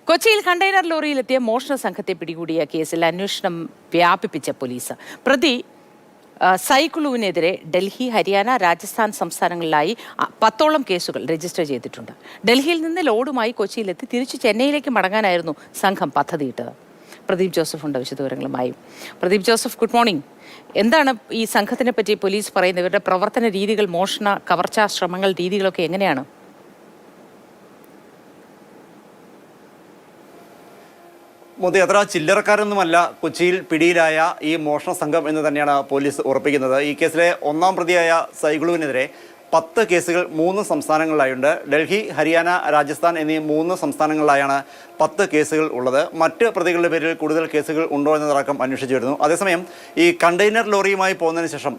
കൊച്ചിയിൽ കണ്ടെയ്നർ ലോറിയിലെത്തിയ മോഷണ സംഘത്തെ പിടികൂടിയ കേസിൽ അന്വേഷണം വ്യാപിപ്പിച്ച പോലീസ് പ്രതി സൈക്കിളുവിനെതിരെ ഡൽഹി, ഹരിയാന, രാജസ്ഥാൻ സംസ്ഥാനങ്ങളിലായി 10ഓളം കേസുകൾ രജിസ്റ്റർ ചെയ്തിട്ടുണ്ട്. ഡൽഹിയിൽ നിന്ന് ലോഡുമായി കൊച്ചിയിലെത്തി തിരിച്ചു ചെന്നൈയിലേക്ക് മടങ്ങാനായിരുന്നു സംഘം പദ്ധതിയിട്ടത്. പ്രദീപ് ജോസഫ് ഉണ്ട് വിശദവിവരങ്ങളുമായി. Pradeep Joseph, good morning. എന്താണ് ഈ സംഘത്തിനെ പറ്റി പോലീസ് പറയുന്നത്? ഇവരുടെ പ്രവർത്തന രീതികൾ, മോഷണ കവർച്ചാ ശ്രമങ്ങൾ, രീതികളൊക്കെ എങ്ങനെയാണ്? മോദി അത്ര ചില്ലറക്കാരൊന്നുമല്ല കൊച്ചിയിൽ പിടിയിലായ ഈ മോഷണ സംഘം എന്ന് തന്നെയാണ് പോലീസ് ഉറപ്പിക്കുന്നത്. ഈ കേസിലെ ഒന്നാം പ്രതിയായ സൈക്കിളുവിനെതിരെ 10 കേസുകൾ 3 സംസ്ഥാനങ്ങളിലായുണ്ട്. ഡൽഹി, ഹരിയാന, രാജസ്ഥാൻ എന്നീ 3 സംസ്ഥാനങ്ങളിലായാണ് 10 കേസുകൾ ഉള്ളത്. മറ്റ് പ്രതികളുടെ പേരിൽ കൂടുതൽ കേസുകൾ ഉണ്ടോ എന്നതടക്കം അന്വേഷിച്ചു വരുന്നു. അതേസമയം ഈ കണ്ടെയ്നർ ലോറിയുമായി പോകുന്നതിന് ശേഷം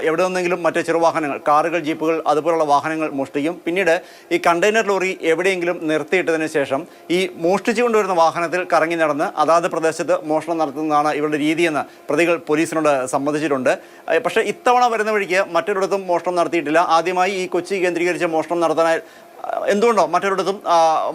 എവിടെ നിന്നെങ്കിലും മറ്റ് ചെറുവാഹനങ്ങൾ, കാറുകൾ, ജീപ്പുകൾ അതുപോലുള്ള വാഹനങ്ങൾ മോഷ്ടിക്കും. പിന്നീട് ഈ കണ്ടെയ്നർ ലോറി എവിടെയെങ്കിലും നിർത്തിയിട്ടതിന് ശേഷം ഈ മോഷ്ടിച്ചു കൊണ്ടുവരുന്ന വാഹനത്തിൽ കറങ്ങി നടന്ന് അതാത് പ്രദേശത്ത് മോഷണം നടത്തുന്നതാണ് ഇവരുടെ രീതിയെന്ന് പ്രതികൾ പോലീസിനോട് സമ്മതിച്ചിട്ടുണ്ട്. പക്ഷേ ഇത്തവണ വരുന്ന വഴിക്ക് മറ്റൊരിടത്തും മോഷണം നടത്തിയിട്ടില്ല. ആദ്യമായി ഈ കൊച്ചി കേന്ദ്രീകരിച്ച് മോഷണം നടത്താനായി എന്തുകൊണ്ടോ മറ്റൊരിടത്തും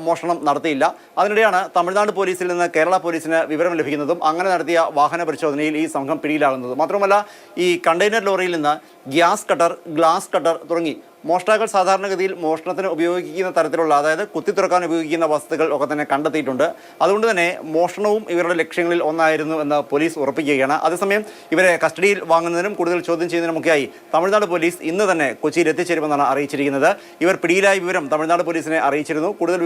മോഷണം നടത്തിയില്ല. അതിനിടെയാണ് തമിഴ്നാട് പോലീസിൽ നിന്ന് കേരള പോലീസിന് വിവരം ലഭിക്കുന്നതും അങ്ങനെ നടത്തിയ വാഹന പരിശോധനയിൽ ഈ സംഘം പിടിയിലാകുന്നതും. മാത്രമല്ല, ഈ കണ്ടെയ്നർ ലോറിയിൽ നിന്ന് ഗ്യാസ് കട്ടർ, ഗ്ലാസ് കട്ടർ തുടങ്ങി മോഷ്ടാക്കൾ സാധാരണഗതിയിൽ മോഷണത്തിന് ഉപയോഗിക്കുന്ന തരത്തിലുള്ള, അതായത് കുത്തി തുറക്കാൻ ഉപയോഗിക്കുന്ന വസ്തുക്കൾ ഒക്കെ തന്നെ കണ്ടെത്തിയിട്ടുണ്ട്. അതുകൊണ്ട് തന്നെ മോഷണവും ഇവരുടെ ലക്ഷ്യങ്ങളിൽ ഒന്നായിരുന്നു എന്ന് പോലീസ് ഉറപ്പിക്കുകയാണ്. അതേസമയം ഇവരെ കസ്റ്റഡിയിൽ വാങ്ങുന്നതിനും കൂടുതൽ ചോദ്യം ചെയ്യുന്നതിനുമൊക്കെയായി തമിഴ്നാട് പോലീസ് ഇന്ന് തന്നെ കൊച്ചിയിൽ എത്തിച്ചേരുമെന്നാണ് അറിയിച്ചിരിക്കുന്നത്. ഇവർ പിടിയിലായ വിവരം തമിഴ്നാട് പോലീസിനെ അറിയിച്ചിരുന്നു. കൂടുതൽ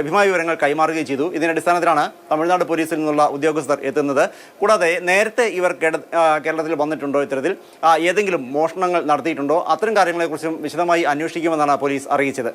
ലഭ്യമായ വിവരങ്ങൾ കൈമാറുകയും ചെയ്തു. ഇതിന്റെ അടിസ്ഥാനത്തിലാണ് തമിഴ്നാട് പോലീസിൽ നിന്നുള്ള ഉദ്യോഗസ്ഥർ എത്തുന്നത്. കൂടാതെ നേരത്തെ ഇവർ കേരളത്തിൽ വന്നിട്ടുണ്ടോ, ഇത്തരത്തിൽ ഏതെങ്കിലും മോഷണങ്ങൾ നടത്തിയിട്ടുണ്ടോ, അത്തരം കാര്യങ്ങളെക്കുറിച്ചും വിശദമായി അന്വേഷിക്കുമെന്നാണ് പോലീസ് അറിയിച്ചത്.